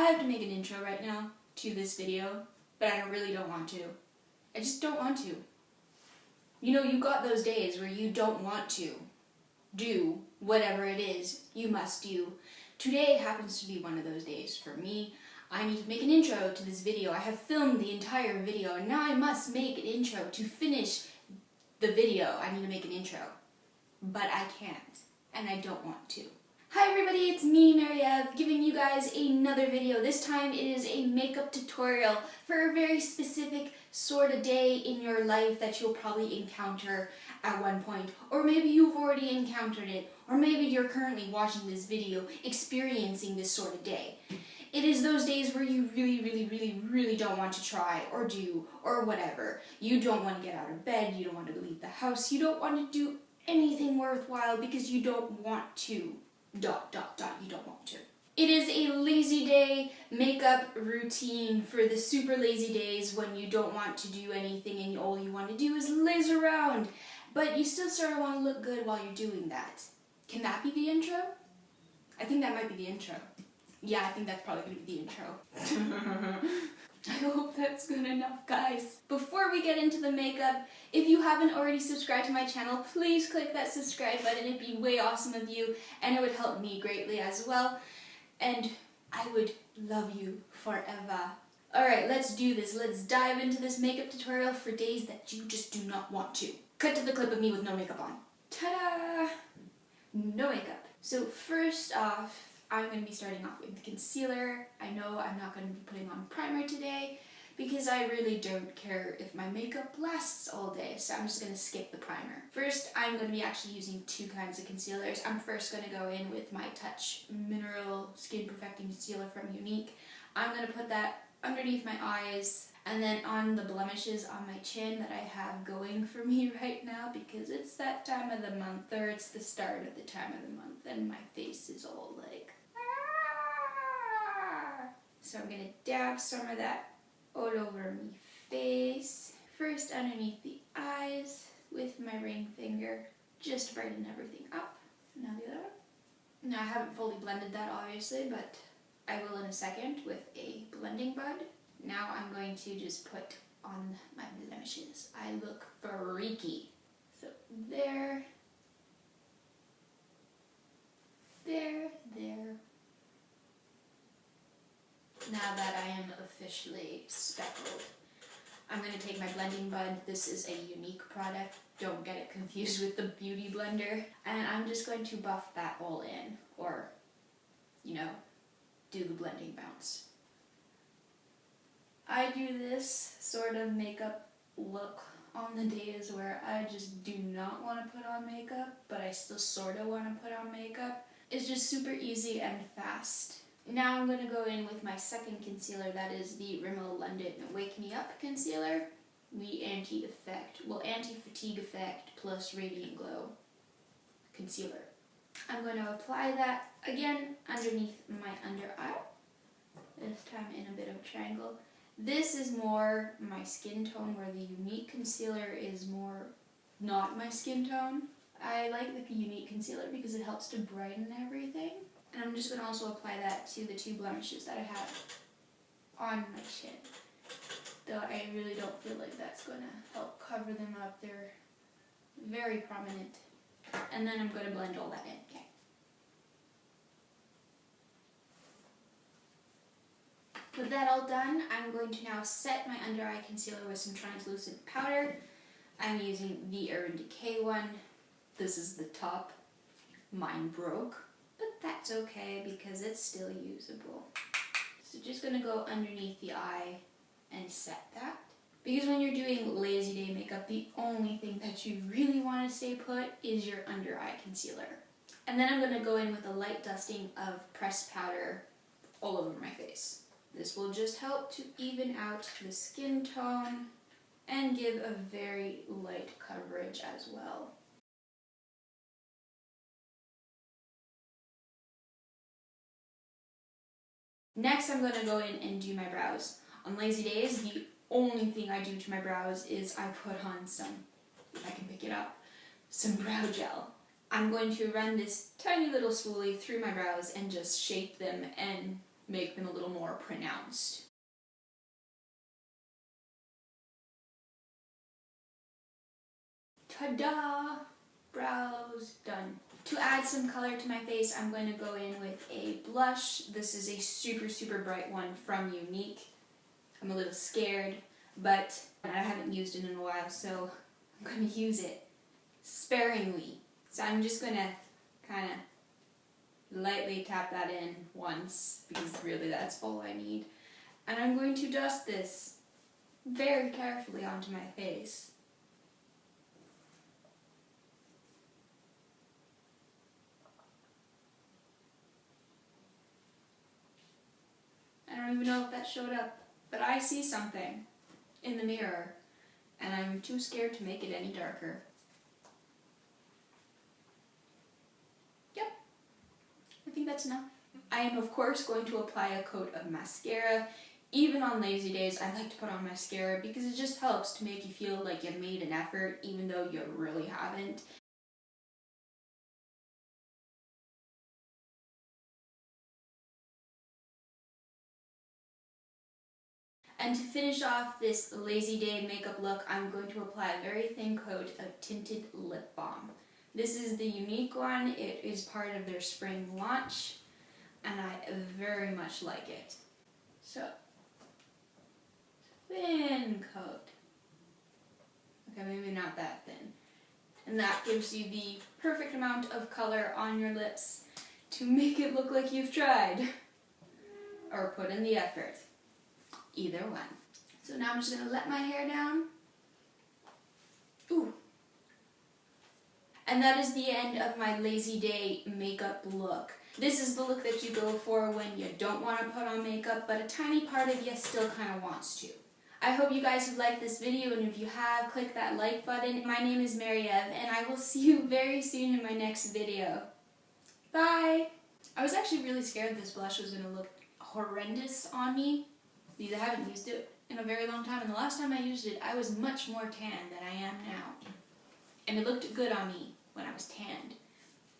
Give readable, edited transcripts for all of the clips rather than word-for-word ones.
have to make an intro right now to this video, but I really don't want to. I just don't want to. You know, you got those days where you don't want to do whatever it is you must do. Today happens to be one of those days for me. I need to make an intro to this video. I have filmed the entire video, and now I must make an intro to finish the video. I need to make an intro, but I can't, and I don't want to. Hi everybody, it's me, Mary Ev, giving you guys another video. This time it is a makeup tutorial for a very specific sort of day in your life that you'll probably encounter at one point. Or maybe you've already encountered it, or maybe you're currently watching this video experiencing this sort of day. It is those days where you really don't want to try or do or whatever. You don't want to get out of bed, you don't want to leave the house, you don't want to do anything worthwhile because you don't want to. You don't want to. It is a lazy day makeup routine for the super lazy days when you don't want to do anything and all you want to do is laze around. But you still sort of want to look good while you're doing that. Can that be the intro? I think that might be the intro. Yeah, I think that's probably going to be the intro. I hope that's good enough, guys. Before we get into the makeup, if you haven't already subscribed to my channel, please click that subscribe button. It'd be way awesome of you, and it would help me greatly as well. And I would love you forever. Alright, let's do this. Let's dive into this makeup tutorial for days that you just do not want to. Cut to the clip of me with no makeup on. Ta-da! No makeup. So first off, I'm going to be starting off with concealer. I know I'm not going to be putting on primer today because I really don't care if my makeup lasts all day, so I'm just going to skip the primer. First, I'm going to be actually using two kinds of concealers. I'm first going to go in with my Touch Mineral Skin Perfecting Concealer from Unique. I'm going to put that underneath my eyes and then on the blemishes on my chin that I have going for me right now because it's that time of the month, or it's the start of the time of the month, and my face is all like... So I'm going to dab some of that all over my face. First underneath the eyes with my ring finger, just to brighten everything up. Now the other one. Now I haven't fully blended that obviously, but I will in a second with a blending bud. Now I'm going to just put on my blemishes. I look freaky. So there, there. Now that I am officially speckled, I'm going to take my blending bud. This is a Unique product. Don't get it confused with the Beauty Blender. And I'm just going to buff that all in, or, you know, do the blending bounce. I do this sort of makeup look on the days where I just do not want to put on makeup, but I still sort of want to put on makeup. It's just super easy and fast. Now I'm going to go in with my second concealer, that is the Rimmel London Wake Me Up Concealer. The anti-fatigue effect plus radiant glow concealer. I'm going to apply that again underneath my under eye, this time in a bit of a triangle. This is more my skin tone, where the Unique concealer is more not my skin tone. I like the Unique concealer because it helps to brighten everything. And I'm just going to also apply that to the two blemishes that I have on my chin. Though I really don't feel like that's going to help cover them up. They're very prominent. And then I'm going to blend all that in. Okay. With that all done, I'm going to now set my under eye concealer with some translucent powder. I'm using the Urban Decay one. This is the top. Mine broke. But that's okay because it's still usable. So just going to go underneath the eye and set that. Because when you're doing lazy day makeup, the only thing that you really want to stay put is your under eye concealer. And then I'm going to go in with a light dusting of pressed powder all over my face. This will just help to even out the skin tone and give a very light coverage as well. Next, I'm going to go in and do my brows. On lazy days, the only thing I do to my brows is I put on some, if I can pick it up, some brow gel. I'm going to run this tiny little spoolie through my brows and just shape them and make them a little more pronounced. Ta-da! Brows done. To add some color to my face, I'm going to go in with a blush. This is a super bright one from Unique. I'm a little scared, but I haven't used it in a while, so I'm going to use it sparingly. So I'm just going to kind of lightly tap that in once, because really that's all I need. And I'm going to dust this very carefully onto my face. I don't even know if that showed up, but I see something in the mirror, and I'm too scared to make it any darker. Yep, I think that's enough. I am of course going to apply a coat of mascara. Even on lazy days, I like to put on mascara because it just helps to make you feel like you made an effort even though you really haven't. And to finish off this lazy day makeup look, I'm going to apply a very thin coat of tinted lip balm. This is the Unique one. It is part of their spring launch, and I very much like it. So, thin coat. Okay, maybe not that thin. And that gives you the perfect amount of color on your lips to make it look like you've tried. Or put in the effort. Either one. So now I'm just going to let my hair down. Ooh. And that is the end of my lazy day makeup look. This is the look that you go for when you don't want to put on makeup, but a tiny part of you still kind of wants to. I hope you guys have liked this video, and if you have, click that like button. My name is Mariev, and I will see you very soon in my next video. Bye! I was actually really scared this blush was going to look horrendous on me, because I haven't used it in a very long time, and the last time I used it, I was much more tan than I am now. And it looked good on me when I was tanned.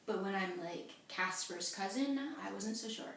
But when I'm like Casper's cousin, I wasn't so sure.